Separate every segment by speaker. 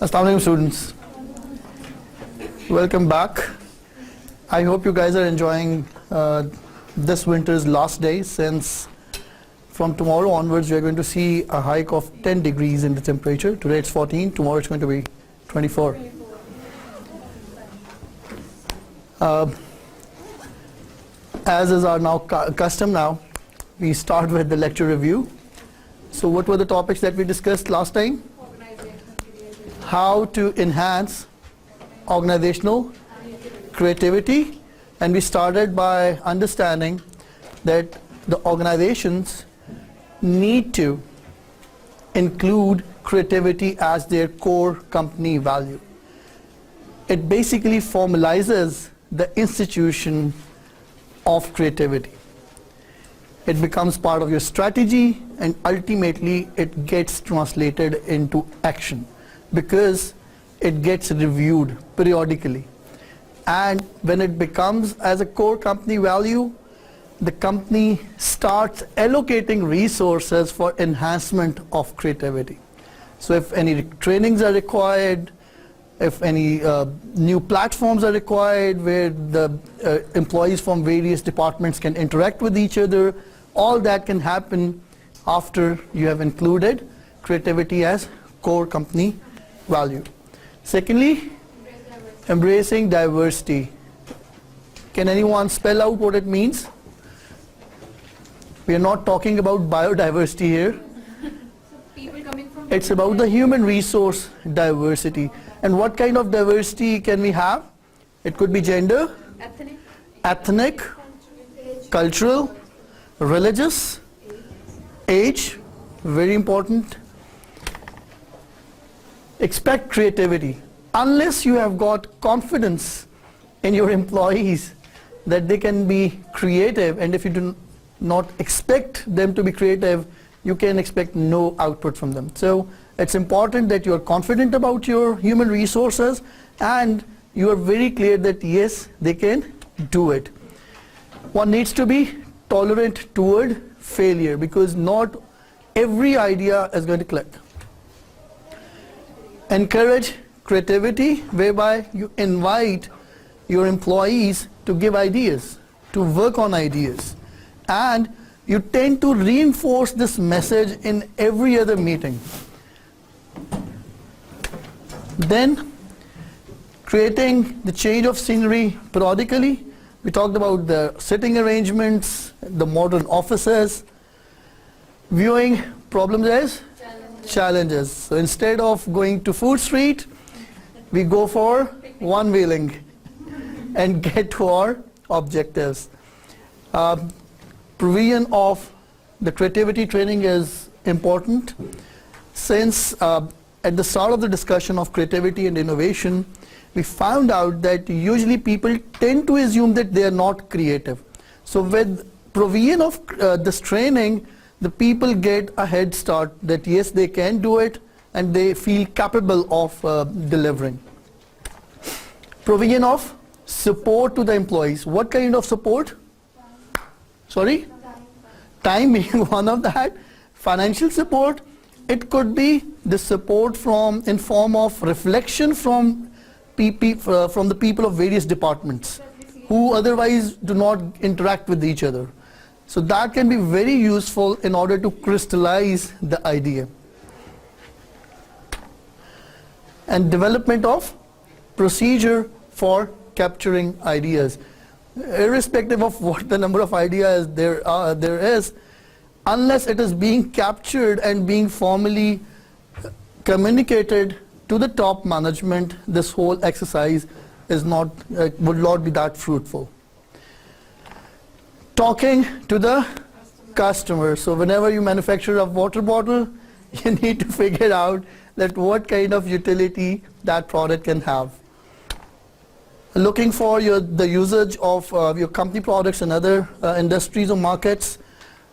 Speaker 1: Assalamu alaikum students. Welcome back. I hope you guys are enjoying this winter's last day, since from tomorrow onwards we are going to see a hike of 10 degrees in the temperature. Today it's 14, tomorrow it's going to be 24. As is our now custom now, we start with the lecture review. So what were the topics that we discussed last time? How to enhance organizational creativity, and we started by understanding that the organizations need to include creativity as their core company value. It basically formalizes the institution of creativity. It becomes part of your strategy, and ultimately it gets translated into action, because it gets reviewed periodically. And when it becomes as a core company value, the company starts allocating resources for enhancement of creativity. So if any trainings are required, if any new platforms are required where the employees from various departments can interact with each other, all that can happen after you have included creativity as core company value. Secondly, embracing diversity. Can anyone spell out what it means? We are not talking about biodiversity here. It's about the human resource diversity. And what kind of diversity can we have? It could be gender, ethnic, cultural, religious, age, very important. Expect creativity. Unless you have got confidence in your employees that they can be creative, and if you do not expect them to be creative, you can expect no output from them. So it's important that you are confident about your human resources and you are very clear that yes, they can do it. One needs to be tolerant toward failure, because not every idea is going to click. Encourage creativity, whereby you invite your employees to give ideas, to work on ideas, and you tend to reinforce this message in every other meeting. Then, creating the change of scenery periodically. We talked about the sitting arrangements, the modern offices, viewing problems as challenges. So instead of going to Food Street, we go for one-wheeling and get to our objectives. Provision of the creativity training is important, since at the start of the discussion of creativity and innovation, we found out that usually people tend to assume that they are not creative. So with provision of this training, the people get a head start that yes, they can do it and they feel capable of delivering. Provision of support to the employees. What kind of support? Sorry? Time being one of that. Financial support. It could be the support in form of reflection from the people of various departments who otherwise do not interact with each other. So that can be very useful in order to crystallize the idea. And development of procedure for capturing ideas. Irrespective of what the number of ideas there is, unless it is being captured and being formally communicated to the top management, this whole exercise would not be that fruitful. Talking to the customer. So whenever you manufacture a water bottle, you need to figure out that what kind of utility that product can have. Looking for the usage of your company products in other industries or markets.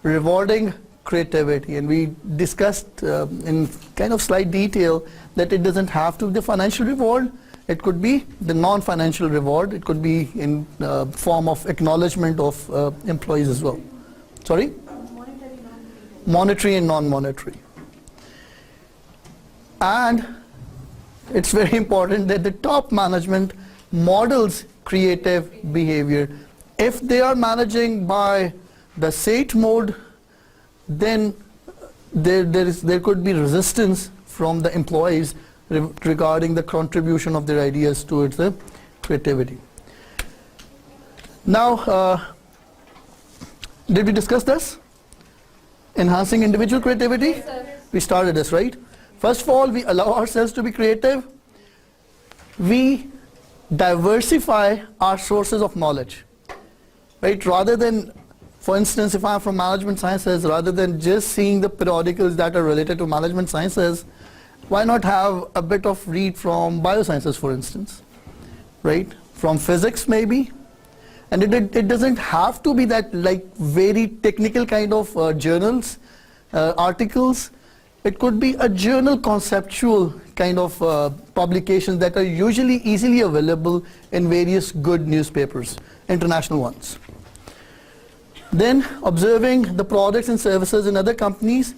Speaker 1: Rewarding creativity, and we discussed in kind of slight detail that it doesn't have to be the financial reward. It could be the non-financial reward. It could be in form of acknowledgement of employees as well. Sorry? Monetary and non-monetary. And it's very important that the top management models creative behavior. If they are managing by the SATE mode, then there could be resistance from the employees regarding the contribution of their ideas towards the creativity. Now, did we discuss this? Enhancing individual creativity?
Speaker 2: Yes, sir.
Speaker 1: We started this, right? First of all, we allow ourselves to be creative. We diversify our sources of knowledge, right? Rather than, for instance, if I'm from management sciences, rather than just seeing the periodicals that are related to management sciences, why not have a bit of read from biosciences, for instance, right? From physics, maybe. And it doesn't have to be that like very technical kind of journals, articles. It could be a journal conceptual kind of publications that are usually easily available in various good newspapers, international ones. Then observing the products and services in other companies,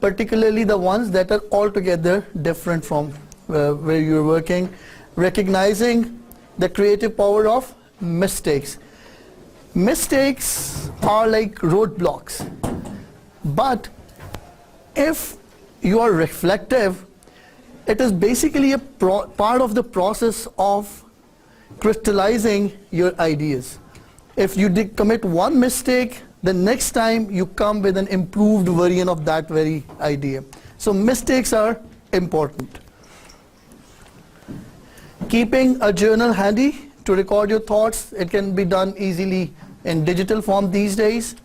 Speaker 1: particularly the ones that are altogether different from where you're working, recognizing the creative power of mistakes. Mistakes are like roadblocks, but if you are reflective, it is basically a part of the process of crystallizing your ideas. If you did commit one mistake, the next time you come with an improved version of that very idea. So mistakes are important. Keeping a journal handy to record your thoughts, it can be done easily in digital form these days.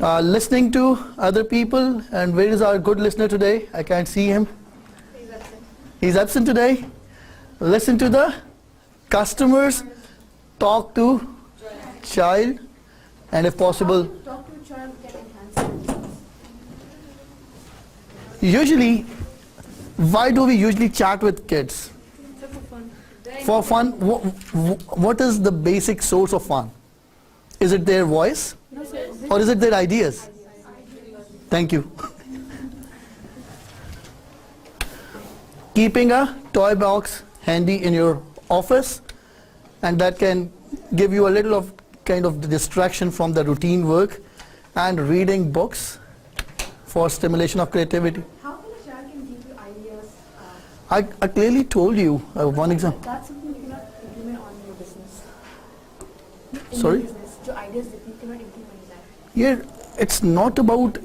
Speaker 1: Listening to other people, and where is our good listener today? I can't see him.
Speaker 2: He's absent.
Speaker 1: He's absent today. Listen to the customers, talk to child, and if possible,
Speaker 2: Talk to a child can enhance it.
Speaker 1: usually, why do we usually chat with kids?
Speaker 2: So for fun.
Speaker 1: For fun. What is the basic source of fun? Is it their voice
Speaker 2: No, sir.
Speaker 1: or is it their ideas? Thank you. Keeping a toy box handy in your office, and that can give you a little of kind of distraction from the routine work, and reading books for stimulation of creativity.
Speaker 2: How can a child can give you ideas?
Speaker 1: I clearly told you one example.
Speaker 2: That's something you cannot implement on your business. In
Speaker 1: Sorry?
Speaker 2: your business, your ideas that you cannot implement that.
Speaker 1: Yeah, it's not about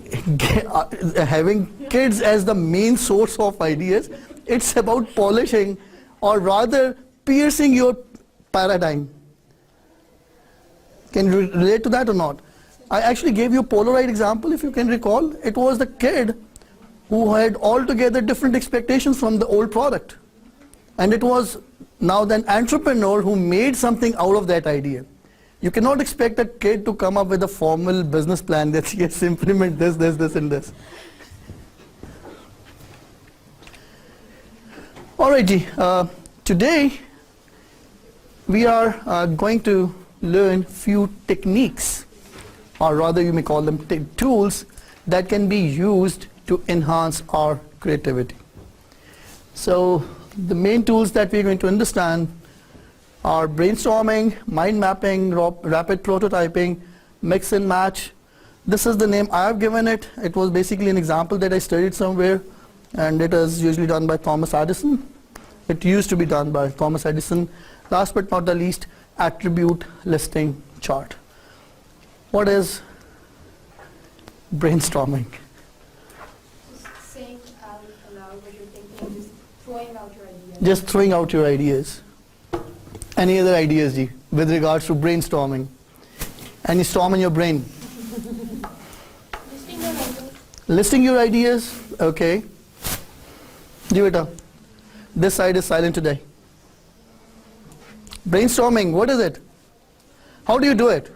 Speaker 1: having kids as the main source of ideas. It's about polishing, or rather piercing your paradigm. Can you relate to that or not? I actually gave you a Polaroid example, if you can recall. It was the kid who had altogether different expectations from the old product. And it was now the entrepreneur who made something out of that idea. You cannot expect a kid to come up with a formal business plan that yes, implement this, and this. Alrighty, today we are going to learn few techniques, or rather you may call them tools, that can be used to enhance our creativity. So the main tools that we're going to understand are brainstorming, mind mapping, rapid prototyping, mix and match. This is the name I have given it. It was basically an example that I studied somewhere, and it is usually done by Thomas Edison. It used to be done by Thomas Edison. Last but not the least, attribute listing chart. What is brainstorming?
Speaker 2: Just saying out aloud what you're thinking, just throwing out your ideas.
Speaker 1: Just throwing out your ideas. Any other ideas, Ji, with regards to brainstorming? Any storm in your brain?
Speaker 2: Listing your ideas.
Speaker 1: Listing your ideas, okay. Give it up. This side is silent today. Brainstorming, what is it? How do you do it?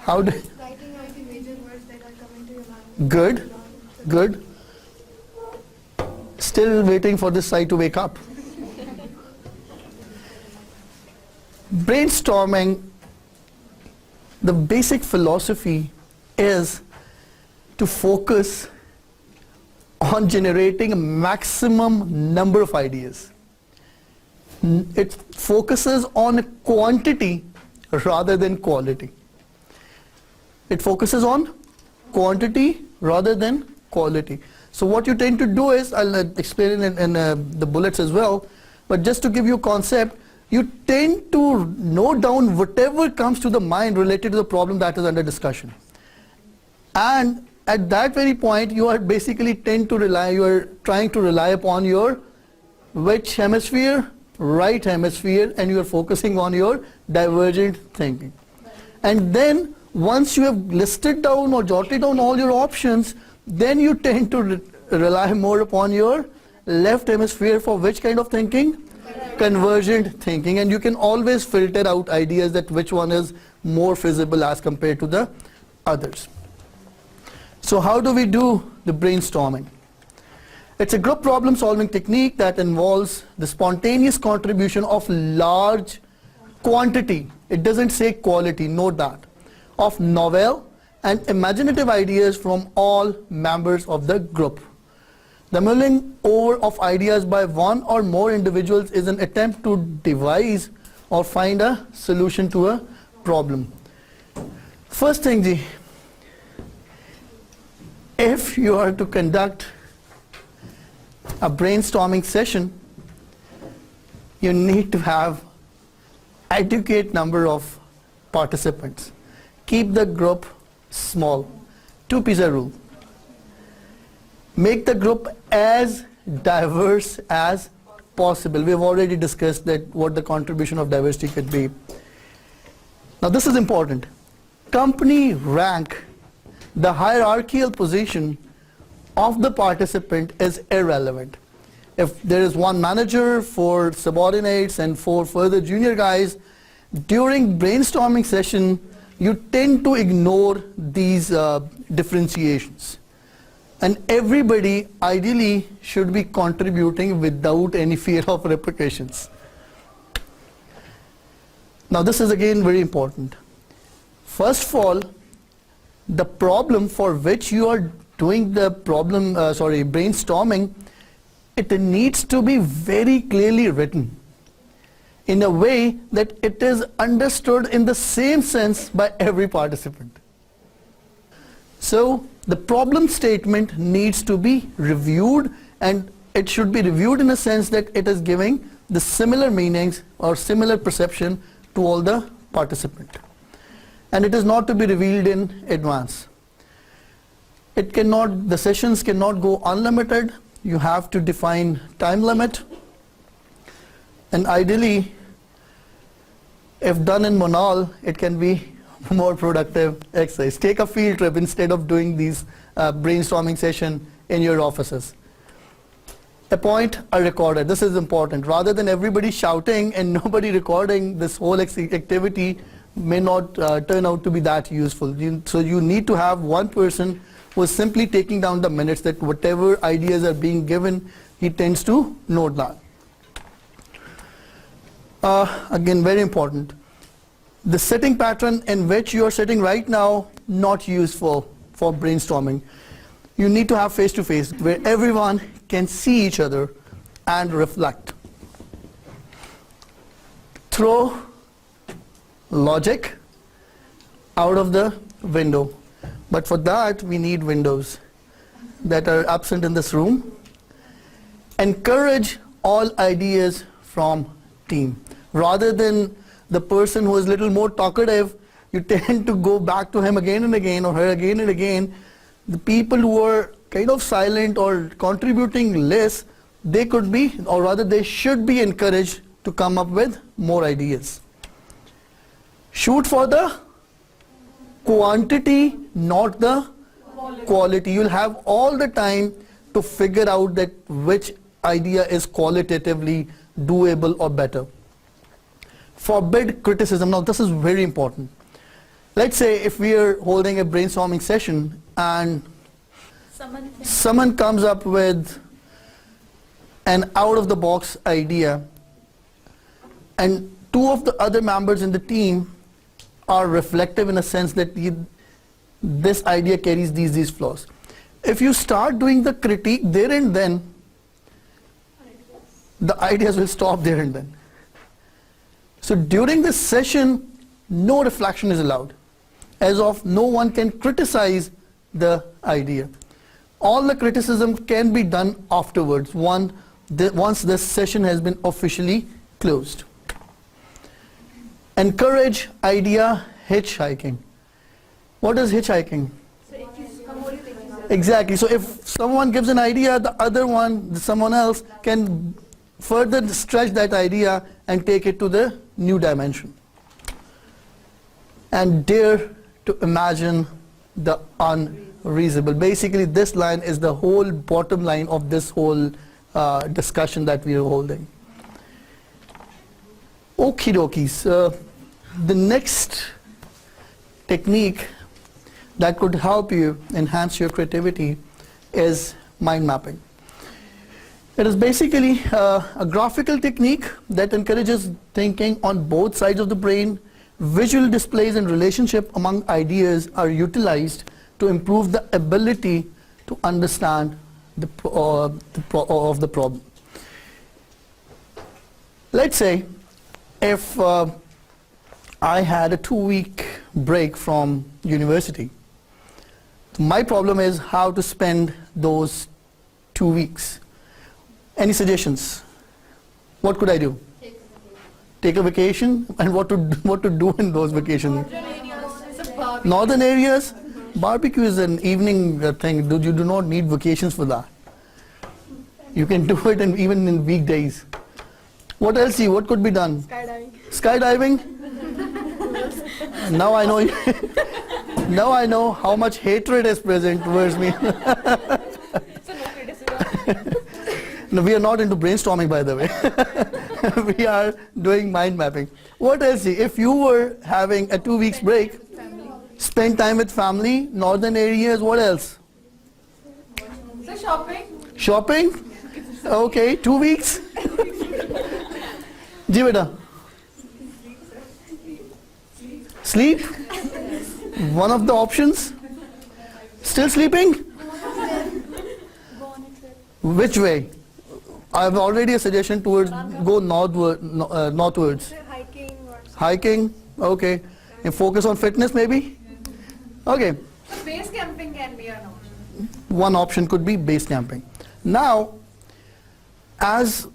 Speaker 1: How do?
Speaker 2: Writing out the major words that are coming to your mind.
Speaker 1: Good, good. Still waiting for this side to wake up. Brainstorming, the basic philosophy is to focus on generating a maximum number of ideas. It focuses on quantity rather than quality. It focuses on quantity rather than quality. So what you tend to do is, I'll explain in the bullets as well, but just to give you a concept, you tend to note down whatever comes to the mind related to the problem that is under discussion. And at that very point, you are basically you are trying to rely upon your which hemisphere? Right hemisphere, and you are focusing on your divergent thinking. And then once you have listed down or jotted down all your options, then you tend to rely more upon your left hemisphere for which kind of thinking? Convergent thinking. And you can always filter out ideas that which one is more feasible as compared to the others. So how do we do the brainstorming? It's a group problem solving technique that involves the spontaneous contribution of large quantity, it doesn't say quality, note that, of novel and imaginative ideas from all members of the group. The mulling over of ideas by one or more individuals is an attempt to devise or find a solution to a problem. First thing, ji, if you are to conduct a brainstorming session, you need to have adequate number of participants. Keep the group small. 2-pizza rule. Make the group as diverse as possible. We have already discussed that what the contribution of diversity could be. Now this is important. Company rank, the hierarchical position of the participant is irrelevant. If there is one manager, 4 subordinates and 4 further junior guys, during brainstorming session, you tend to ignore these differentiations. And everybody ideally should be contributing without any fear of repercussions. Now this is again very important. First of all, the problem for which you are doing the brainstorming, it needs to be very clearly written in a way that it is understood in the same sense by every participant. So the problem statement needs to be reviewed, and it should be reviewed in a sense that it is giving the similar meanings or similar perception to all the participants. And it is not to be revealed in advance. The sessions cannot go unlimited. You have to define time limit. And ideally, if done in monol, it can be more productive exercise. Take a field trip instead of doing these brainstorming session in your offices. Appoint a recorder. This is important. Rather than everybody shouting and nobody recording, this whole activity may not turn out to be that useful. So you need to have one person who is simply taking down the minutes, that whatever ideas are being given, he tends to note that. Again, very important. The sitting pattern in which you are sitting right now, not useful for brainstorming. You need to have face-to-face where everyone can see each other and reflect. Throw logic out of the window. But for that, we need windows that are absent in this room. Encourage all ideas from team. Rather than the person who is a little more talkative, you tend to go back to him again and again, or her again and again. The people who are kind of silent or contributing less, they could be, or rather they should be encouraged to come up with more ideas. Shoot for the quantity, not the quality. You'll have all the time to figure out that which idea is qualitatively doable or better. Forbid criticism. Now this is very important. Let's say if we are holding a brainstorming session and someone comes up with an out-of-the-box idea, and 2 of the other members in the team are reflective in a sense that this idea carries these flaws. if you start doing the critique there and then, the ideas will stop there and then. So during this session, no reflection is allowed. As of, no one can criticize the idea. All the criticism can be done afterwards, once this session has been officially closed. Encourage idea hitchhiking. What is hitchhiking? Exactly. So if someone gives an idea, the other one, someone else, can further stretch that idea and take it to the new dimension. And dare to imagine the unreasonable. Basically, this line is the whole bottom line of this whole discussion that we are holding. Okie dokies. The next technique that could help you enhance your creativity is mind mapping. It is basically a graphical technique that encourages thinking on both sides of the brain. Visual displays and relationship among ideas are utilized to improve the ability to understand the problem. Let's say if I had a 2-week break from university. My problem is how to spend those 2 weeks. Any suggestions? What could I do? Take a vacation. And what to do in those vacations? Northern areas? Barbecue is an evening thing. You do not need vacations for that. You can do it even in weekdays. What else? What could be done?
Speaker 2: Skydiving.
Speaker 1: Skydiving? Now I know. Now I know how much hatred is present towards me. No, we are not into brainstorming, by the way. We are doing mind mapping. What else? If you were having a 2 weeks break, spend time with family, northern areas, what else?
Speaker 2: So shopping.
Speaker 1: Shopping? Okay, 2 weeks. Ji beta. Sleep? One of the options? Still sleeping? Which way? I have already a suggestion towards go northwards.
Speaker 2: Hiking or something.
Speaker 1: Hiking? Okay. And focus on fitness maybe? Okay.
Speaker 2: So base camping can be an option.
Speaker 1: One option could be base camping. Now, as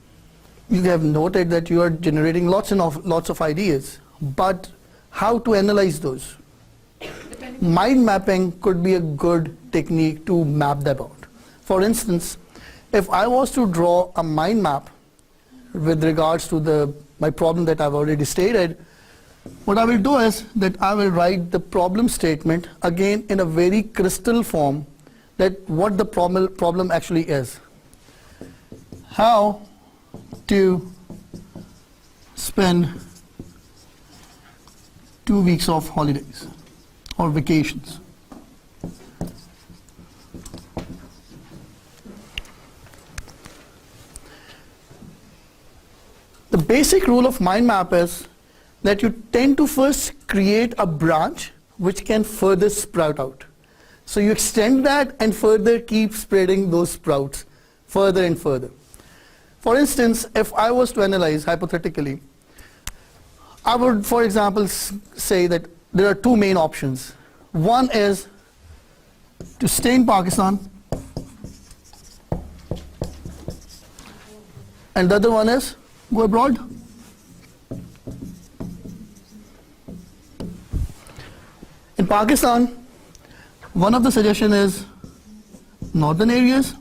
Speaker 1: you have noted that you are generating lots of ideas, but how to analyze those? Mind mapping could be a good technique to map them out. For instance, if I was to draw a mind map with regards to my problem that I've already stated, what I will do is that I will write the problem statement again in a very crystal form, that what the problem actually is. How to spend 2 weeks of holidays or vacations. The basic rule of mind map is that you tend to first create a branch which can further sprout out. So you extend that and further keep spreading those sprouts further and further. For instance, if I was to analyze hypothetically, I would, for example, say that there are two main options. One is to stay in Pakistan, and the other one is go abroad. In Pakistan, one of the suggestions is northern areas.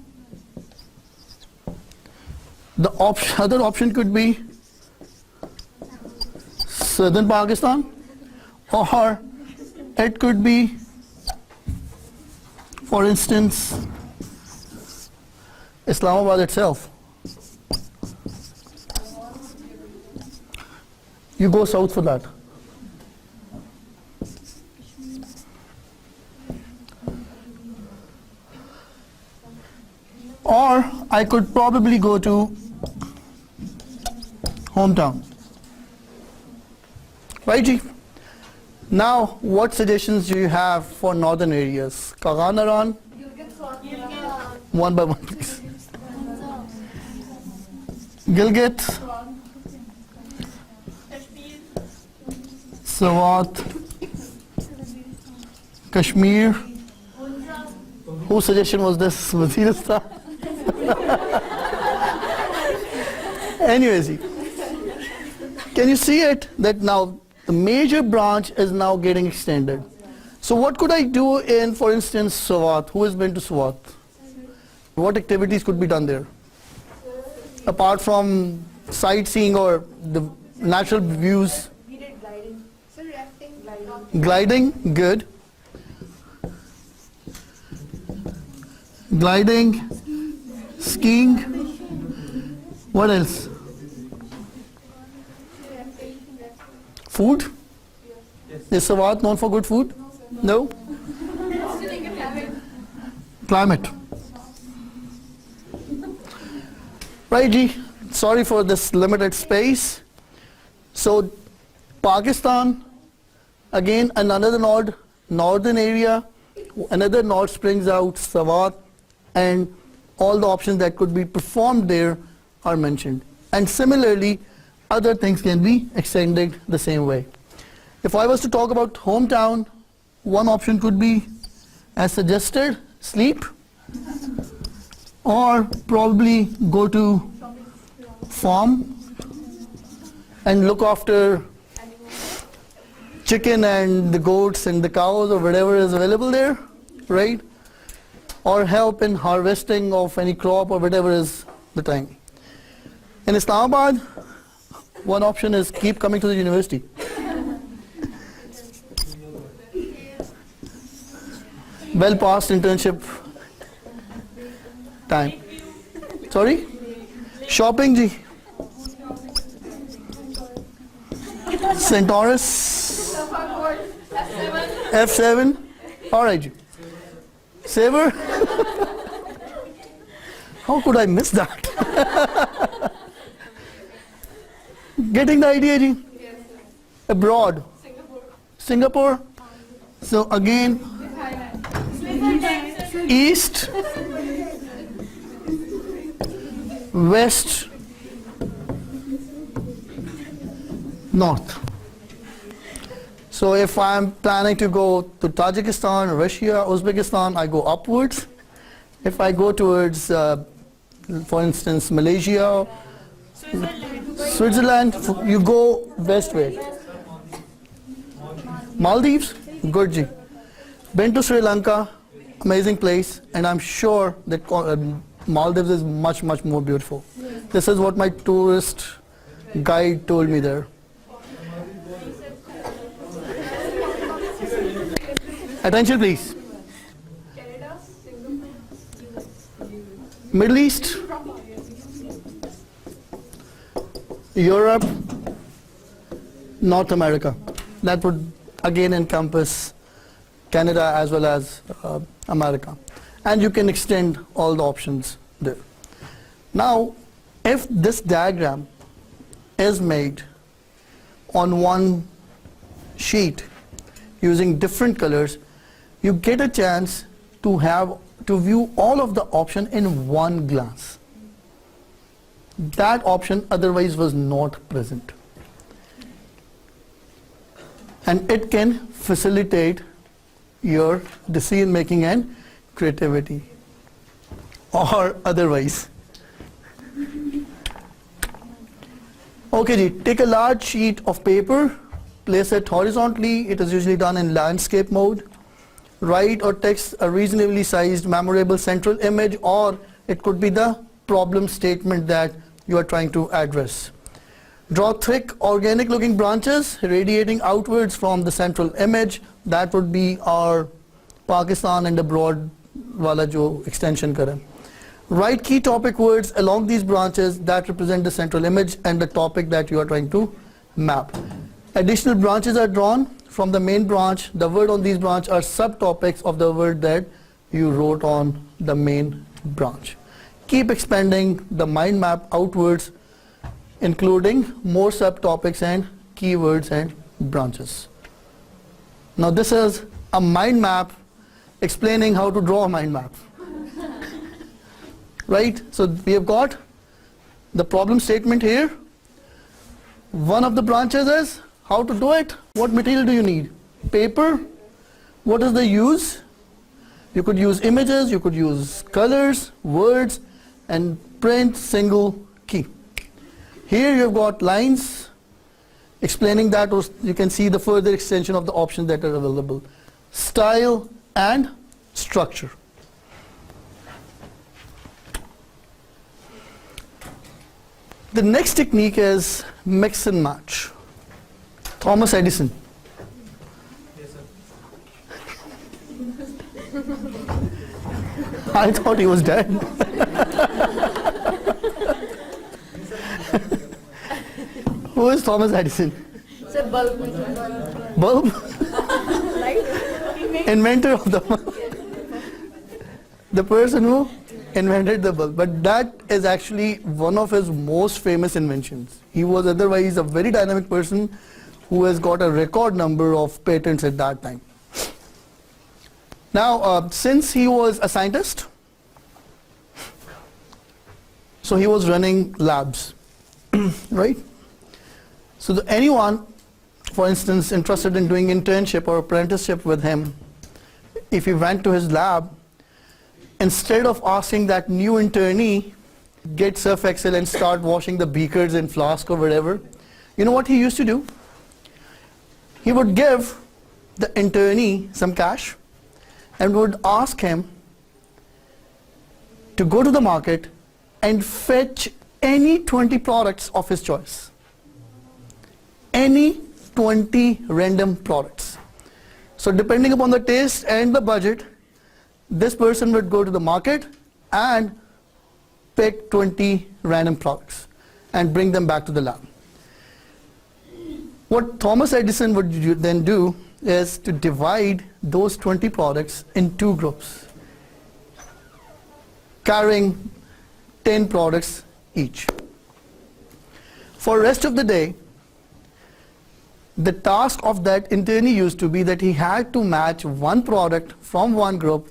Speaker 1: The other option could be southern Pakistan, or it could be, for instance, Islamabad itself. You go south for that. Or I could probably go to hometown. Right, Ji? Now, what suggestions do you have for northern areas? Kaganaran? One by one, please. Gilgit, Swat, Kashmir. Whose suggestion was this? Waziristan? Anyways, can you see it that now the major branch is now getting extended? So what could I do in, for instance, Swat? Who has been to Swat? What activities could be done there? Apart from sightseeing or the natural views?
Speaker 2: We did gliding. So rafting, gliding.
Speaker 1: Gliding, good. Gliding, skiing. What else? Food? Is Swat known for good food? No? Climate. Right, Ji. Sorry for this limited space. So, Pakistan, again another northern area, another node springs out, Swat, and all the options that could be performed there are mentioned. And similarly, other things can be extended the same way. If I was to talk about hometown, one option could be, as suggested, sleep, or probably go to farm and look after chicken and the goats and the cows or whatever is available there, right? Or help in harvesting of any crop or whatever is the time. In Islamabad, one option is keep coming to the university. Well past internship time. Sorry? Shopping, ji. Centaurus. F7. Alright, ji. Saver. How could I miss that? Getting the idea, ji? Abroad. Singapore. So again, east, west, north. So if I'm planning to go to Tajikistan, Russia, Uzbekistan, I go upwards. If I go towards, for instance, Malaysia, Switzerland, you go westward. Maldives, good ji. Been to Sri Lanka, amazing place, and I'm sure that Maldives is much, much more beautiful. This is what my tourist guide told me there. Attention please. Middle East, Europe, North America. That would again encompass Canada as well as America. And you can extend all the options there. Now, if this diagram is made on one sheet using different colors, you get a chance to view all of the option in one glance. That option otherwise was not present. And it can facilitate your decision making and creativity, or otherwise. Okay, ji, take a large sheet of paper, place it horizontally. It is usually done in landscape mode. Write or text a reasonably sized memorable central image, or it could be the problem statement that you are trying to address. Draw thick organic looking branches radiating outwards from the central image. That would be our Pakistan and abroad wala jo extension kare. Write key topic words along these branches that represent the central image and the topic that you are trying to map. Additional branches are drawn from the main branch. The word on these branch are subtopics of the word that you wrote on the main branch. Keep expanding the mind map outwards, including more subtopics and keywords and branches. Now this is a mind map explaining how to draw a mind map. right? So we have got the problem statement here. One of the branches is how to do it. What material do you need? Paper. What is the use? You could use images, you could use colors, words, and print single key. Here you've got lines explaining that, or you can see the further extension of the options that are available. Style and structure. The next technique is mix and match. Thomas Edison.
Speaker 3: Yes, sir.
Speaker 1: I thought he was dead. Who is Thomas Edison?
Speaker 2: It's a bulb.
Speaker 1: Bulb?
Speaker 2: Light.
Speaker 1: Inventor of the bulb. The person who invented the bulb. But that is actually one of his most famous inventions. He was otherwise a very dynamic person who has got a record number of patents at that time. Now, since he was a scientist, so he was running labs, right? So anyone, for instance, interested in doing internship or apprenticeship with him, if he went to his lab, instead of asking that new internee, get Surf Excel and start washing the beakers and flask or whatever, you know what he used to do? He would give the internee some cash and would ask him to go to the market and fetch any 20 products of his choice. Any 20 random products. So depending upon the taste and the budget, this person would go to the market and pick 20 random products and bring them back to the lab. What Thomas Edison would then do is to divide those 20 products in two groups, carrying 10 products each. For rest of the day, the task of that internee used to be that he had to match one product from one group,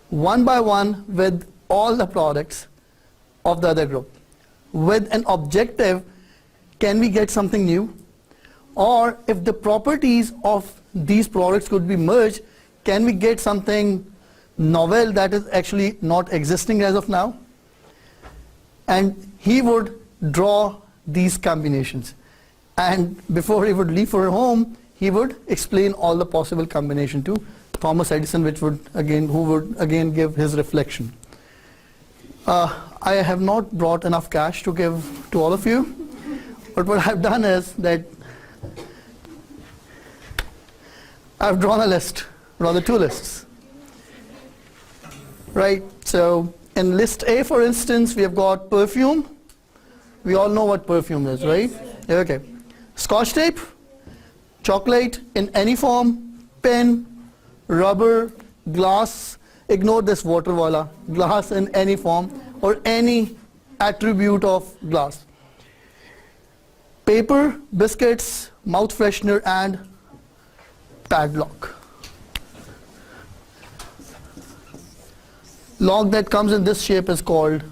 Speaker 1: one by one, with all the products of the other group, with an objective: can we get something new? Or if the properties of these products could be merged, can we get something novel that is actually not existing as of now? And he would draw these combinations. And before he would leave for home, he would explain all the possible combination to Thomas Edison, who would again give his reflection. I have not brought enough cash to give to all of you, but what I've done is that I've drawn a list, rather two lists. Right, so in list A, for instance, we have got perfume. We all know what perfume is, right? Okay. Scotch tape, chocolate in any form, pen, rubber, glass, ignore this water wala, glass in any form or any attribute of glass. Paper, biscuits, mouth freshener, and padlock. Lock that comes in this shape is called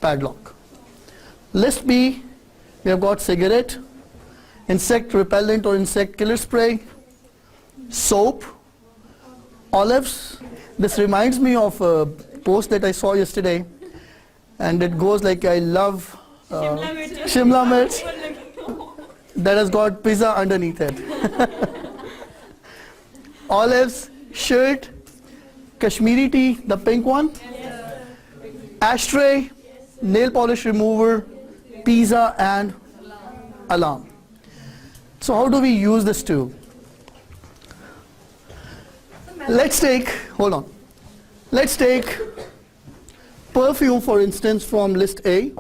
Speaker 1: padlock. List B, we have got cigarette, insect repellent or insect killer spray, soap, olives. This reminds me of a post that I saw yesterday, and it goes like, I love Shimla mirch that has got pizza underneath it. Olives, shirt, Kashmiri tea, the pink one, ashtray, nail polish remover, pizza, and alarm. So how do we use this tool? Let's take perfume, for instance, from list A,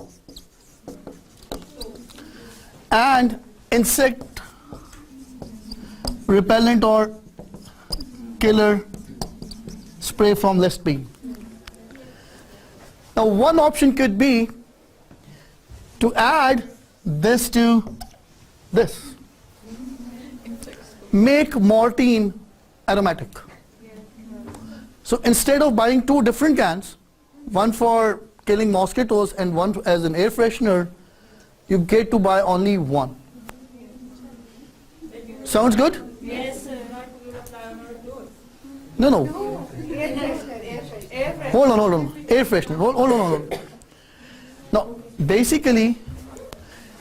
Speaker 1: and insect repellent or killer spray from list B. Now one option could be to add this to this. Make Mortein aromatic. So instead of buying two different cans, one for killing mosquitoes and one as an air freshener, you get to buy only one. Sounds good?
Speaker 4: Yes, sir. Not to apply on our clothes.
Speaker 1: No, no.
Speaker 2: Air freshener, air freshener.
Speaker 4: Air freshener.
Speaker 1: Hold on. Air freshener. Hold on. Now, basically,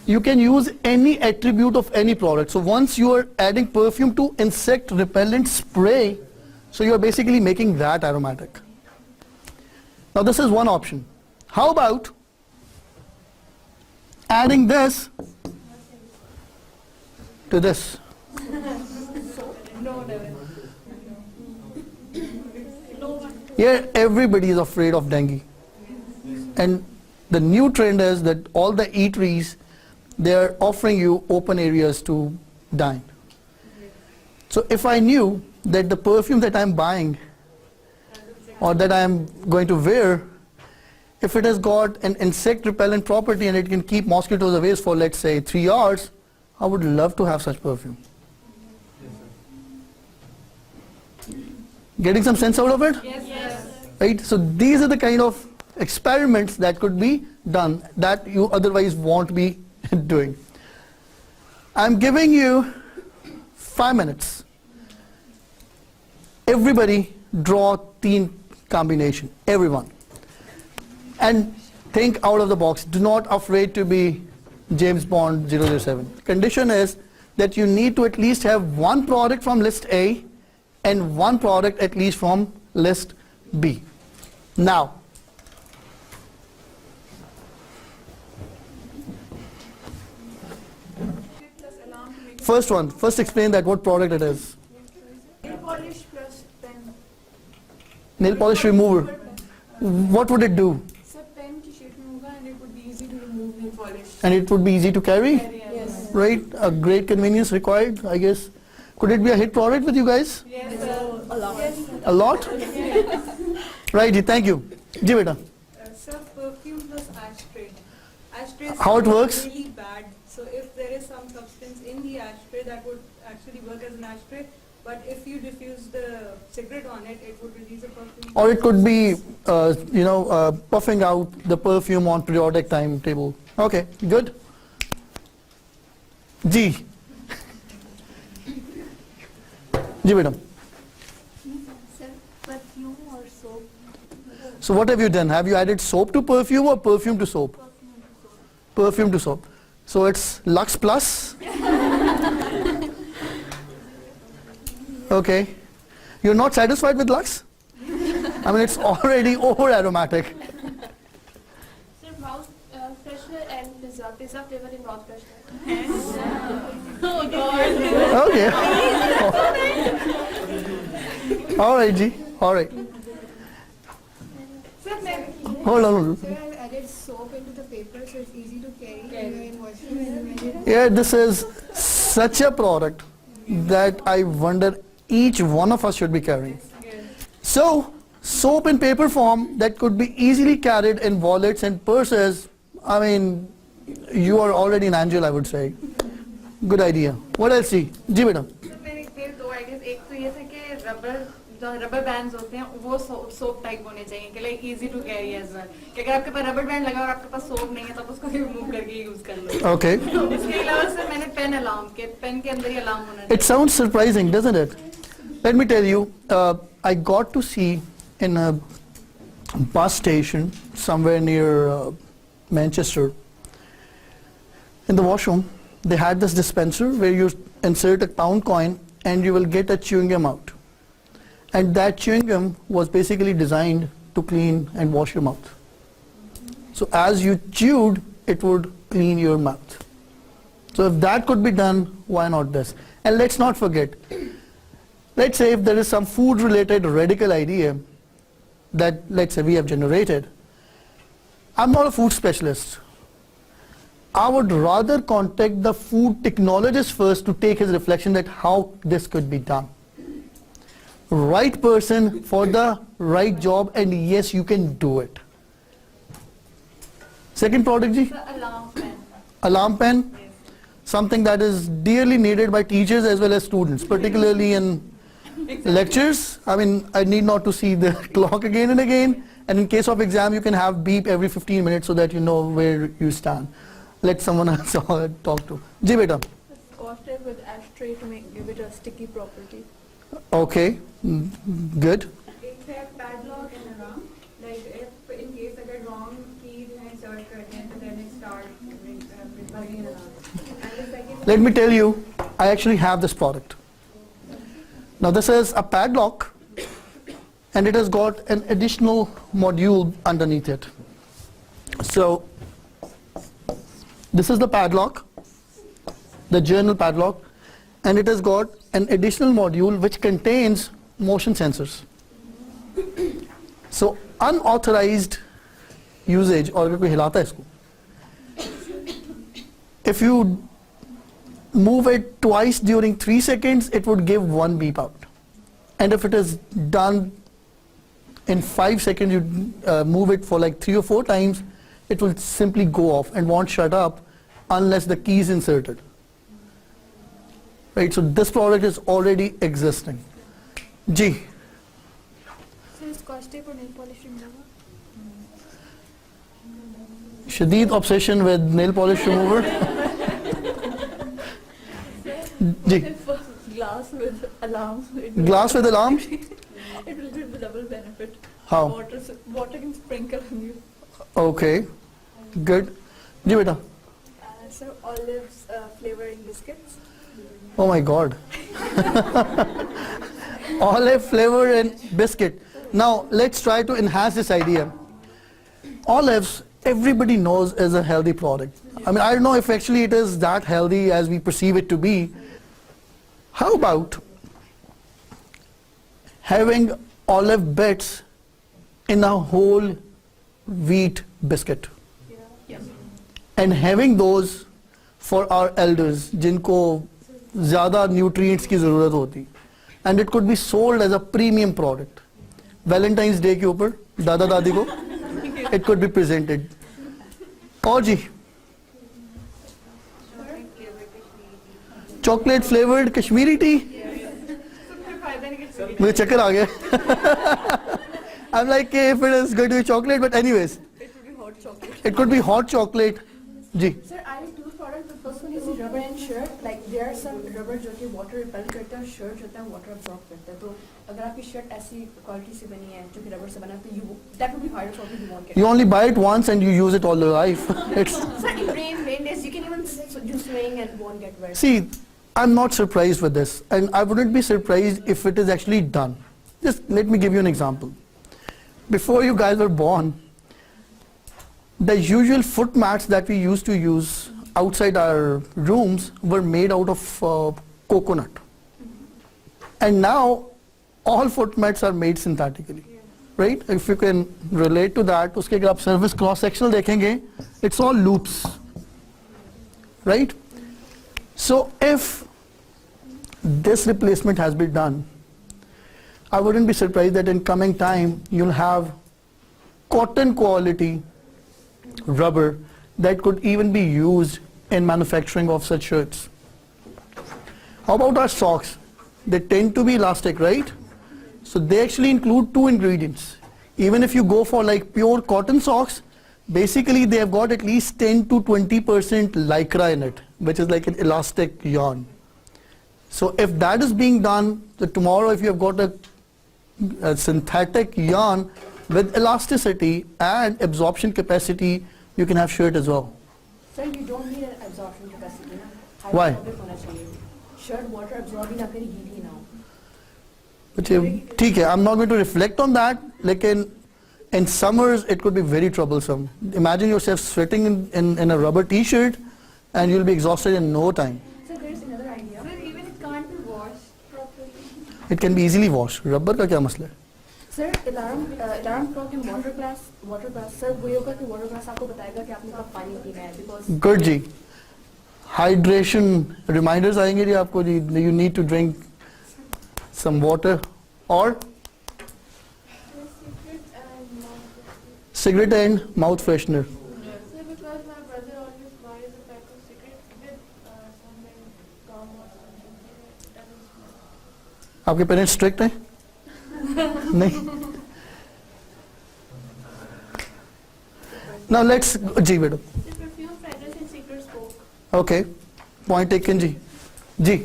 Speaker 1: you can use any attribute of any product. So once you are adding perfume to insect repellent spray, so you are basically making that aromatic. Now this is one option. How about adding this to this?
Speaker 4: No, never.
Speaker 1: Here everybody is afraid of dengue. And the new trend is that all the eateries, they are offering you open areas to dine. So if I knew that the perfume that I'm buying or that I'm going to wear, if it has got an insect repellent property and it can keep mosquitoes away for, let's say, 3 hours, I would love to have such perfume. Getting some sense out of it?
Speaker 4: Yes.
Speaker 1: Right? So these are the kind of experiments that could be done that you otherwise won't be doing. I'm giving you 5 minutes. Everybody draw teen combination, everyone. And think out of the box. Do not afraid to be James Bond 007. Condition is that you need to at least have one product from list A and one product at least from list B. Now, first explain that what product it is.
Speaker 4: Nail polish plus pen.
Speaker 1: Nail polish remover. What would it do?
Speaker 4: So pen की sheet में होगा and it would be easy to remove nail polish.
Speaker 1: And it would be easy to carry?
Speaker 4: Yes.
Speaker 1: Right? A great convenience required, I guess. Could it be a hit product with you guys?
Speaker 4: Yes, sir. A lot. Yes, sir.
Speaker 1: A lot? Right, ji, thank you. Ji beta.
Speaker 5: Sir, perfume plus ashtray. Ashtray is
Speaker 1: How it works?
Speaker 5: really bad. So if there is some substance in the ashtray, that would actually work as an ashtray. But if you diffuse the cigarette on it, it would release a perfume.
Speaker 1: Or it could be, puffing out the perfume on periodic timetable. Okay, good. Ji. Ji beta.
Speaker 2: Sir, perfume or soap?
Speaker 1: So what have you done? Have you added soap to perfume or perfume to soap? Perfume to soap. So it's Lux Plus. Okay. You're not satisfied with Lux? I mean, it's already over aromatic.
Speaker 2: Sir, mouth freshener and pizza flavor in mouth freshener.
Speaker 4: Oh God.
Speaker 1: Okay. All right, Ji. All right.
Speaker 4: Sir, मैं
Speaker 1: Hold on.
Speaker 2: Sir, I've added soap into the paper so it's easy to carry when you're in washroom and when you're
Speaker 1: Yeah, this is such a product that I wonder each one of us should be carrying. So, soap in paper form that could be easily carried in wallets and purses. I mean, you are already an angel, I would say. Good idea. What else? Ji beta.
Speaker 4: Sir मेरे मेरे दो ideas एक तो ये थे कि rubber bands होते हैं वो सोप टाइप होने चाहिए कि like easy to carry as well कि अगर आपके पास रबर बैंड लगा और आपके पास सोप नहीं है तो आप उसको रिमूव करके यूज कर लो
Speaker 1: Okay.
Speaker 4: इसके अलावा सर मैंने पेन अलार्म के पेन के अंदर ही अलार्म होना चाहिए
Speaker 1: It sounds surprising, doesn't it? Let me tell you, I got to see in a bus station somewhere near Manchester, in the washroom, they had this dispenser where you insert a pound coin and you will get a chewing gum out. And that chewing gum was basically designed to clean and wash your mouth. So as you chewed, it would clean your mouth. So if that could be done, why not this? And let's not forget, let's say if there is some food related radical idea that let's say we have generated. I'm not a food specialist. I would rather contact the food technologist first to take his reflection that how this could be done. Right person for the right job, and yes, you can do it. Second product, ji?
Speaker 4: Sir alarm pen
Speaker 1: Alarm pen, something that is dearly needed by teachers as well as students, particularly in lectures. I mean, I need not to see the clock again and again, And in case of exam, you can have beep every 15 minutes so that you know where you stand. Let someone else talk to. Ji beta.
Speaker 6: Scotch tape with ashtray to give it a sticky property.
Speaker 1: Okay, good.
Speaker 5: एक है padlock and alarm. Like if in case अगर wrong key जो है insert करते हैं, तो then it start buzzing an alarm. And the second
Speaker 1: Let me tell you, I actually have this product. Now this is a padlock and it has got an additional module underneath it. So this is the padlock, the journal padlock, and it has got an additional module which contains motion sensors. So unauthorized usage, और अगर कोई हिलाता है इसको, if you move it twice during 3 seconds, it would give 1 beep out. And if it is done in 5 seconds, you move it for like 3 or 4 times, it will simply go off and won't shut up unless the key is inserted. Right, so this product is already existing. Ji,
Speaker 6: So Scotch tape or nail polish remover?
Speaker 1: Shadeed obsession with nail polish remover. Ji,
Speaker 6: Glass with alarm.
Speaker 1: glass with alarm.
Speaker 6: It will give the double benefit.
Speaker 1: How?
Speaker 6: Water can sprinkle on you.
Speaker 1: Okay, good. Ji beta.
Speaker 6: So olives flavoring biscuits.
Speaker 1: Oh my God. Olive flavor and biscuit. Now let's try to enhance this idea. Olives, everybody knows is a healthy product. I mean, I don't know if actually it is that healthy as we perceive it to be. How about having olive bits in a whole wheat biscuit? And having those for our elders, जिनको ज़्यादा nutrients की ज़रूरत होती, and it could be sold as a premium product. Valentine's Day के ऊपर दादा दादी को it could be presented. और जी, chocolate flavored Kashmiri tea. मुझे चक्कर आ गया. I'm like, if it is going to be chocolate, but anyways,
Speaker 6: It will be hot chocolate.
Speaker 1: it could be hot chocolate. Ji.
Speaker 2: Sir, I have 2 products. The first one is the rubber and shirt. Like there are some rubber जो कि water repel करते हैं और shirt जो होता है water absorb करता है. तो अगर आपकी shirt ऐसी quality से बनी है जो कि rubber से बना है तो that would be harder for you, you won't get
Speaker 1: You
Speaker 2: it.
Speaker 1: only buy it once and you use it all your life. It's,
Speaker 2: Sir, in rain days you can even do swimming and won't get wet.
Speaker 1: see, I'm not surprised with this, and I wouldn't be surprised if it is actually done. Just let me give you an example. Before you guys were born, the usual foot mats that we used to use outside our rooms were made out of coconut. And now all foot mats are made synthetically. Right? If you can relate to that, उसके अगर आप surface cross sectional देखेंगे, it's all loops. Right? So if this replacement has been done, I wouldn't be surprised that in coming time you'll have cotton quality rubber that could even be used in manufacturing of such shirts. How about our socks? They tend to be elastic, right? So they actually include 2 ingredients. Even if you go for like pure cotton socks, basically they have got at least 10 to 20% lycra in it, which is like an elastic yarn. So if that is being done, so tomorrow if you have got a synthetic yarn with elasticity and absorption capacity, you can have shirt as well.
Speaker 2: Sir, you don't need an absorption capacity. ना?
Speaker 1: Why?
Speaker 2: Hydrophobic होना चाहिए. Shirt water absorbing ना करेगी भी ना.
Speaker 1: But ठीक है, I'm not going to reflect on that. लेकिन in summers it could be very troublesome. Imagine yourself sweating in a rubber t-shirt and you'll be exhausted in no time.
Speaker 2: Sir, there is another idea.
Speaker 4: Sir, even it can't be washed properly.
Speaker 1: It can be easily washed. Rubber का क्या मसला है?
Speaker 2: Sir, alarm clock in water glass. Sir, वो होगा कि water glass आपको बताएगा कि आपने कब पानी पीना है because.
Speaker 1: Good ji. Hydration reminders आएंगे जी आपको जी. You need to drink some water or cigarette and mouth freshener.
Speaker 6: So because my brother always buys a pack of cigarettes with something gum or something. That is
Speaker 1: आपके parents strict हैं? नहीं. Now let's जी बेटो.
Speaker 6: The perfume, fragrance, and secret smoke.
Speaker 1: Okay, point taken ji. Ji.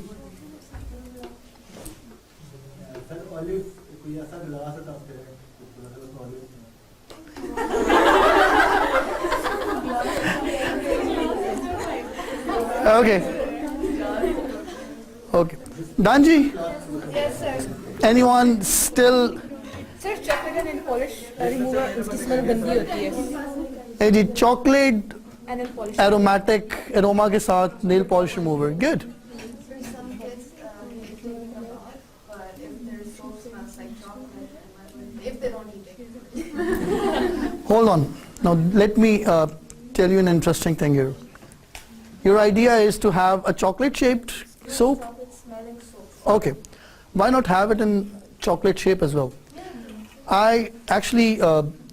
Speaker 3: Sir olive कोई ऐसा glass है आप कह रहे हैं olive
Speaker 1: Okay. Okay. Danji,
Speaker 2: Yes, sir.
Speaker 1: anyone still?
Speaker 2: Sir, chocolate and nail polish remover उसकी smell गंदी होती है.
Speaker 1: जी chocolate
Speaker 2: And nail polish.
Speaker 1: aromatic aroma के साथ nail polish remover. Good.
Speaker 4: For some kids, it will come off, but if their soap smells like chocolate, if they don't eat it.
Speaker 1: Hold on. Now let me tell you an interesting thing here. Your idea is to have a chocolate-shaped soap.
Speaker 2: Chocolate smelling soap.
Speaker 1: Okay. Why not have it in chocolate shape as well? I actually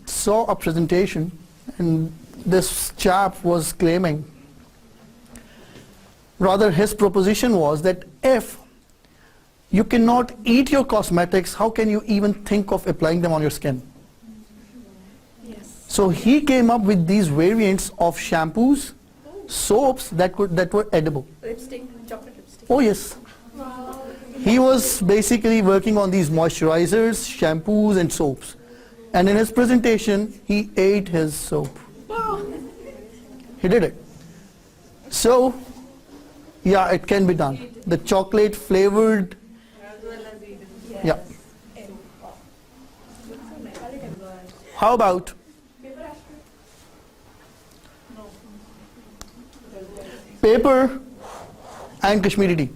Speaker 1: saw a presentation and this chap was claiming, rather his proposition was that if you cannot eat your cosmetics, how can you even think of applying them on your skin?
Speaker 2: Yes.
Speaker 1: So he came up with these variants of shampoos, soaps that were edible.
Speaker 2: Lipstick, chocolate lipstick.
Speaker 1: Oh yes. He was basically working on these moisturizers, shampoos and soaps. And in his presentation, he ate his soap. He did it. So, yeah, it can be done. The chocolate flavored, yeah. How about paper and Kashmiri tea?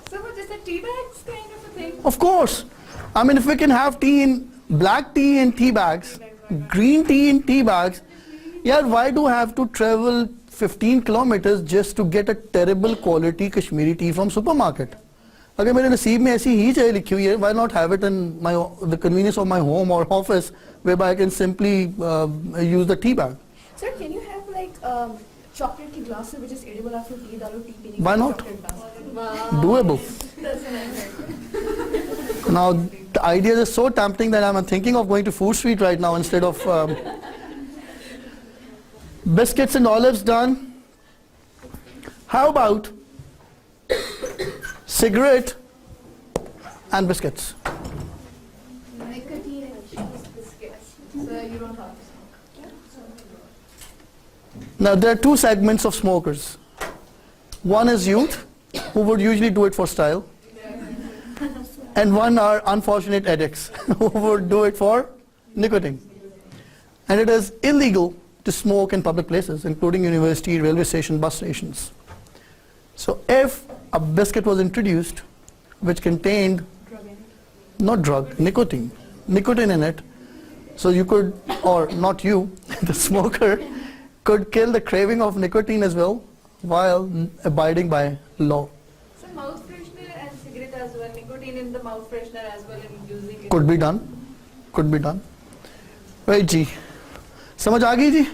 Speaker 4: So what is the tea bags kind of a thing?
Speaker 1: Of course. I mean, if we can have tea in black tea in tea bags, green tea in tea bags, yeah, why do I have to travel 15 kilometers just to get a terrible quality Kashmiri tea from supermarket? अगर मेरे नसीब में ऐसी ही चाय लिखी हुई है, why not have it in the convenience of my home or office, whereby I can simply use the tea bag?
Speaker 2: Sir, can you have like chocolate tea glasses which is edible after tea, dalu tea peening?
Speaker 1: Why not?
Speaker 2: Chocolate glass.
Speaker 1: Doable. Now, the idea is so tempting that I'm thinking of going to Food Street right now instead of biscuits and olives done. How about cigarette and biscuits?
Speaker 4: Nicotine and cheese biscuits. So you don't have to smoke.
Speaker 1: Now, there are two segments of smokers. One is youth, who would usually do it for style. And one are unfortunate addicts, who would do it for nicotine. And it is illegal to smoke in public places, including university, railway station, bus stations. So if a biscuit was introduced which contained, not drug, nicotine in it, so you could, or not you, the smoker, could kill the craving of nicotine as well while abiding by law.
Speaker 4: So mouth freshener and cigarette as well, nicotine in the mouth freshener as well and using it.
Speaker 1: Could be done. Could be done. Right, जी. समझ आ गई जी?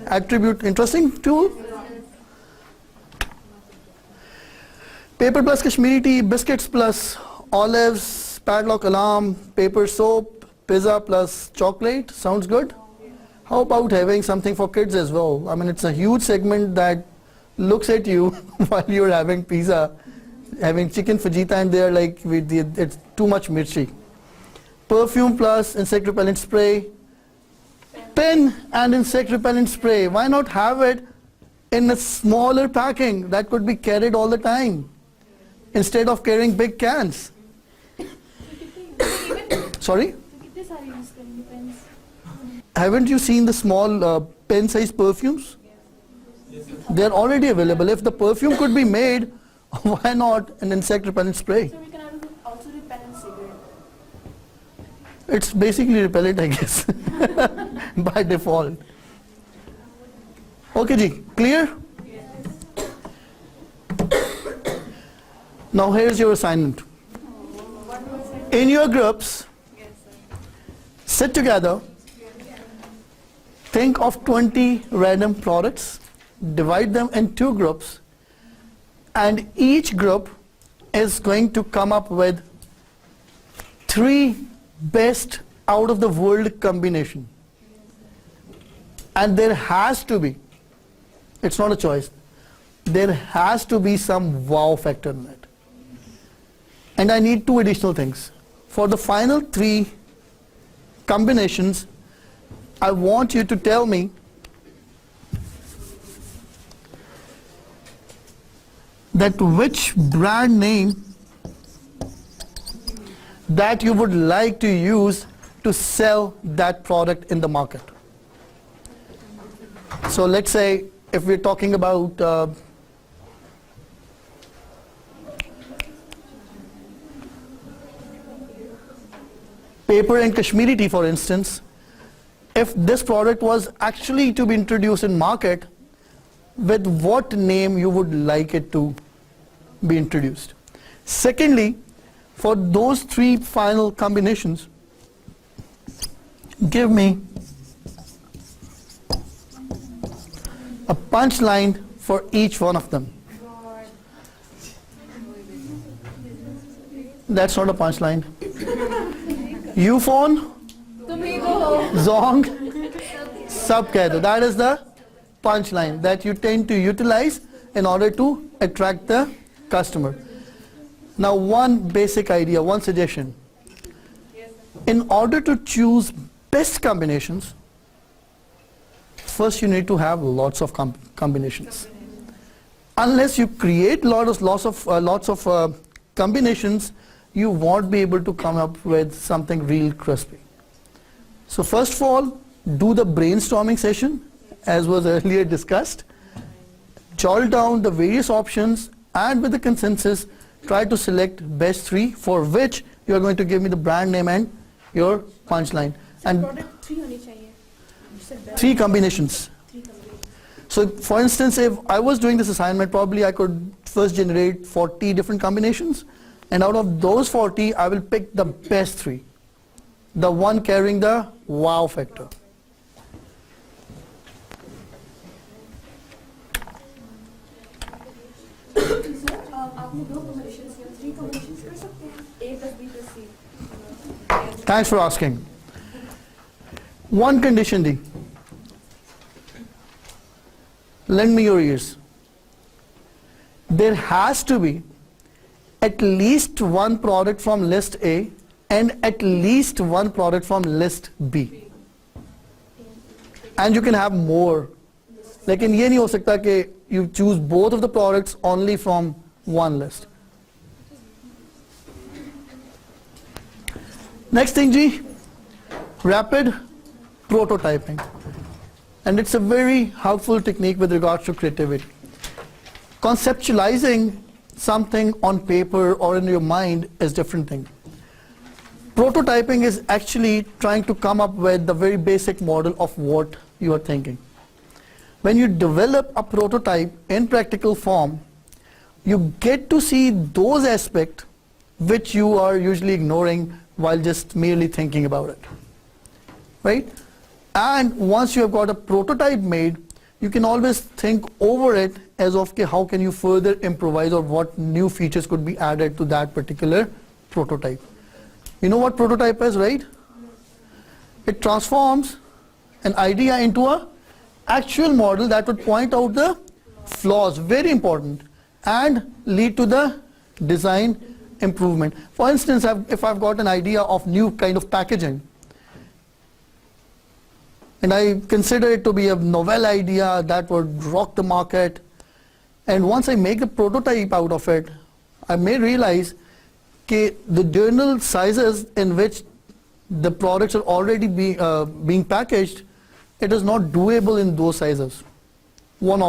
Speaker 1: Attribute, interesting tool. Paper plus Kashmiri tea, biscuits plus olives, padlock alarm, paper soap, pizza plus chocolate. Sounds good. How about having something for kids as well? I mean, it's a huge segment that looks at you while you're having pizza, having chicken fajita, and they're like, it's too much mirchi. Perfume plus insect repellent spray, pen and insect repellent spray. Why not have it in a smaller packing that could be carried all the time instead of carrying big cans? Sorry?
Speaker 6: कितने सारे use करेंगे pens?
Speaker 1: Haven't you seen the small pen size perfumes? They are already available. If the perfume could be made, why not an insect repellent spray?
Speaker 6: So we can also repel in cigarette.
Speaker 1: It's basically repellent, I guess, by default. Okay, ji, clear? Now here's your assignment. In your groups, sit together, think of 20 random products, divide them in two groups, and each group is going to come up with 3 best out of the world combination. And there has to be, it's not a choice, there has to be some wow factor in it. And I need two additional things. For the final three combinations, I want you to tell me that which brand name that you would like to use to sell that product in the market. So let's say if we're talking about paper and Kashmiri tea, for instance, if this product was actually to be introduced in market, with what name you would like it to be introduced. Secondly, for those three final combinations, give me a punchline for each one of them. That's not a punchline. U-phone, Zong, sub keh do. That is the punchline that you tend to utilize in order to attract the customer. Now one basic idea, one suggestion. In order to choose best combinations, first you need to have lots of combinations. Unless you create lots of combinations, you won't be able to come up with something real crispy. So first of all, do the brainstorming session, as was earlier discussed. Jot down the various options, and with the consensus, try to select best three, for which you are going to give me the brand name and your punchline. And
Speaker 2: product 3 honi chahiye. You said best.
Speaker 1: 3 combinations.
Speaker 2: 3 combinations.
Speaker 1: So for instance, if I was doing this assignment, probably I could first generate 40 different combinations, and out of those 40, I will pick the best 3. The one carrying the wow factor.
Speaker 2: आपने 2 combinations या 3 combinations कर सकते हैं, A plus B plus C.
Speaker 1: Thanks for asking. One condition D. Lend me your ears. There has to be at least one product from list A and at least one product from list B. And you can have more. लेकिन ये नहीं हो सकता कि you choose both of the products only from one list. Next thing, G, rapid prototyping. And it's a very helpful technique with regards to creativity. Conceptualizing something on paper or in your mind is different thing. Prototyping is actually trying to come up with the very basic model of what you are thinking. When you develop a prototype in practical form, you get to see those aspects which you are usually ignoring while just merely thinking about it, right? And once you have got a prototype made, you can always think over it as of how can you further improvise or what new features could be added to that particular prototype. You know what prototype is, right? It transforms an idea into an actual model that would point out the flaws, very important, and lead to the design improvement. For instance, if I've got an idea of new kind of packaging, and I consider it to be a novel idea that would rock the market, and once I make a prototype out of it, I may realize that the journal sizes in which the products are already being packaged, it is not doable in those sizes. One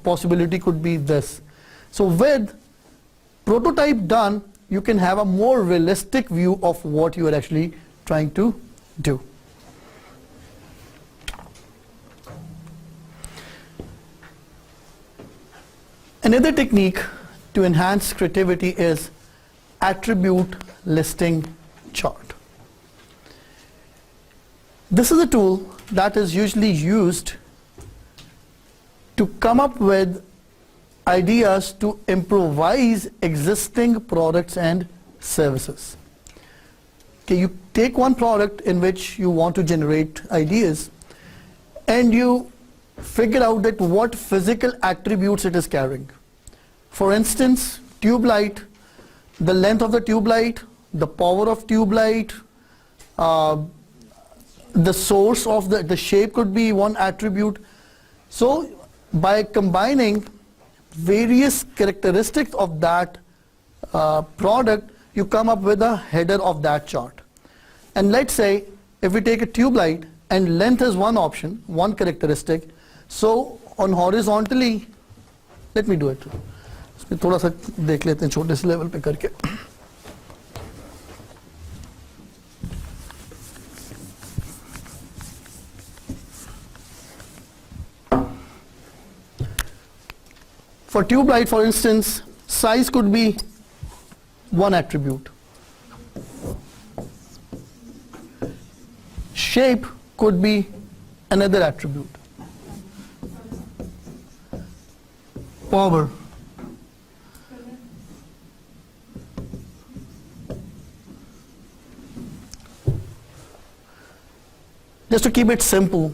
Speaker 1: possibility could be this. So with prototype done, you can have a more realistic view of what you are actually trying to do. Another technique to enhance creativity is attribute listing chart. This is a tool that is usually used to come up with ideas to improvise existing products and services. Okay, you take one product in which you want to generate ideas, and you figure out that what physical attributes it is carrying. For instance, tube light, the length of the tube light, the power of tube light, the source of the shape could be one attribute. So by combining various characteristics of that product, you come up with a header of that chart. And let's say if we take a tube light and length is one option, one characteristic, so on horizontally, let me do it. इसमें थोड़ा सा देख लेते हैं छोटे से level पे करके. For tube light, for instance, size could be one attribute. Shape could be another attribute. Power. Just to keep it simple,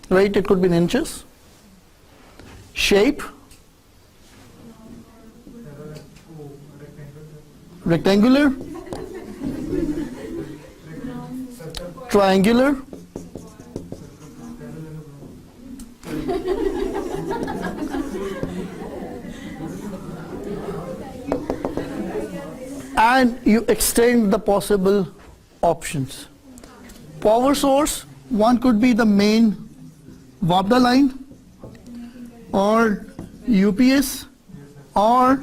Speaker 1: right, it could be in inches. Shape, rectangular, triangular, and you extend the possible options. Power source, one could be the main Vabda line or UPS or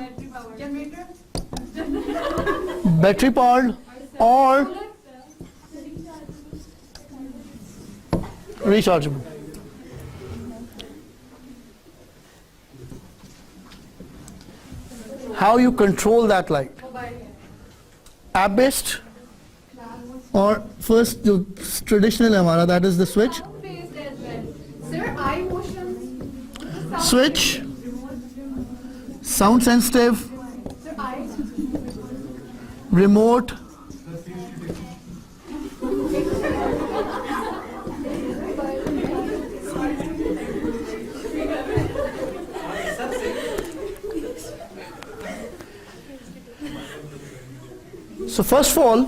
Speaker 1: battery powered or rechargeable. How you control that light? App based or first the traditional हमारा, that is the switch.
Speaker 2: Sound-based as well. Sir, eye motion.
Speaker 1: Switch, sound sensitive,
Speaker 2: Sir, eye.
Speaker 1: remote, so first of all,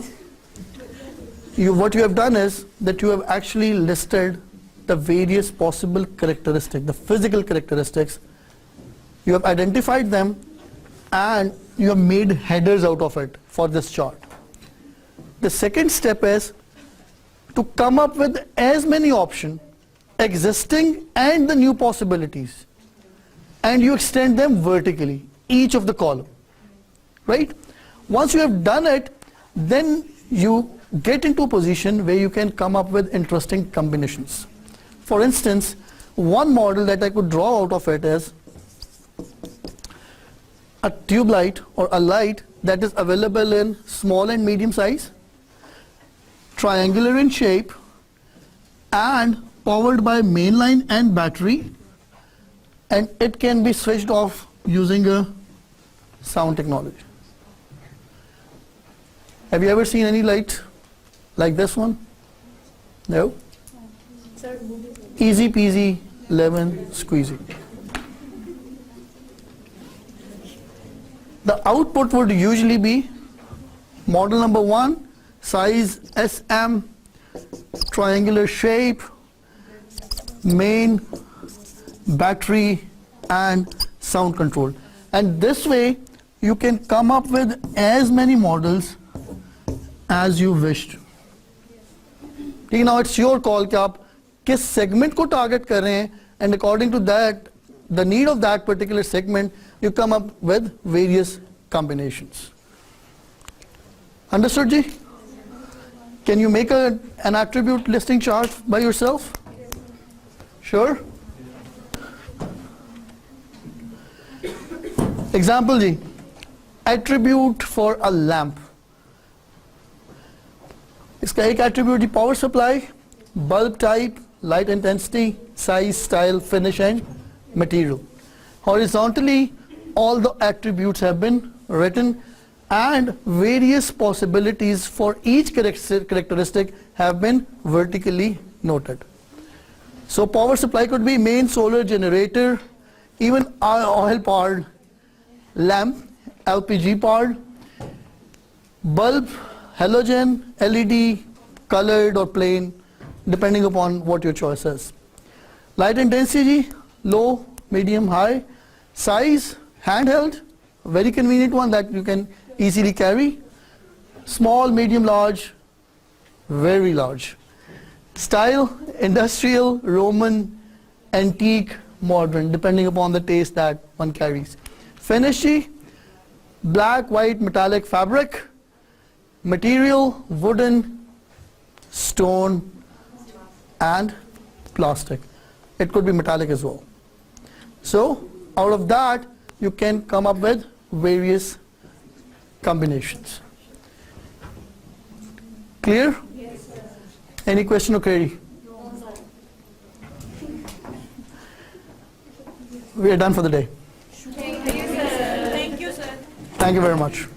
Speaker 1: what you have done is that you have actually listed the various possible characteristics, the physical characteristics. You have identified them and you have made headers out of it for this chart. The second step is to come up with as many options, existing and the new possibilities, and you extend them vertically, each of the column, right? Once you have done it, then you get into a position where you can come up with interesting combinations. For instance, one model that I could draw out of it is a tube light or a light that is available in small and medium size, triangular in shape, and powered by mainline and battery, and it can be switched off using a sound technology. Have you ever seen any light like this one? No? Easy peasy, lemon squeezy. The output would usually be model number 1, size SM, triangular shape, main, battery, and sound control. And this way you can come up with as many models as you wished. Now it's your call कि आप किस segment को target कर रहे हैं, and according to that, the need of that particular segment, you come up with various combinations. Understood, Ji? Can you make an attribute listing chart by yourself? Sure? Example, Ji. Attribute for a lamp. इसका एक attribute है power supply, bulb type, light intensity, size, style, finish, and material. Horizontally, all the attributes have been written and various possibilities for each characteristic have been vertically noted. So power supply could be main solar generator, even oil powered lamp, LPG powered, bulb, halogen, LED, colored or plain, depending upon what your choice is. Light intensity, low, medium, high. Size, handheld, very convenient one that you can easily carry. Small, medium, large, very large. Style, industrial, Roman, antique, modern, depending upon the taste that one carries. Finish, black, white, metallic fabric. Material, wooden, stone, and plastic. It could be metallic as well. So out of that, you can come up with various combinations. Clear? Yes, sir. Any question or query? No, sir. We are done for the day.
Speaker 4: Thank you, sir. Thank you, sir.
Speaker 1: Thank you very much.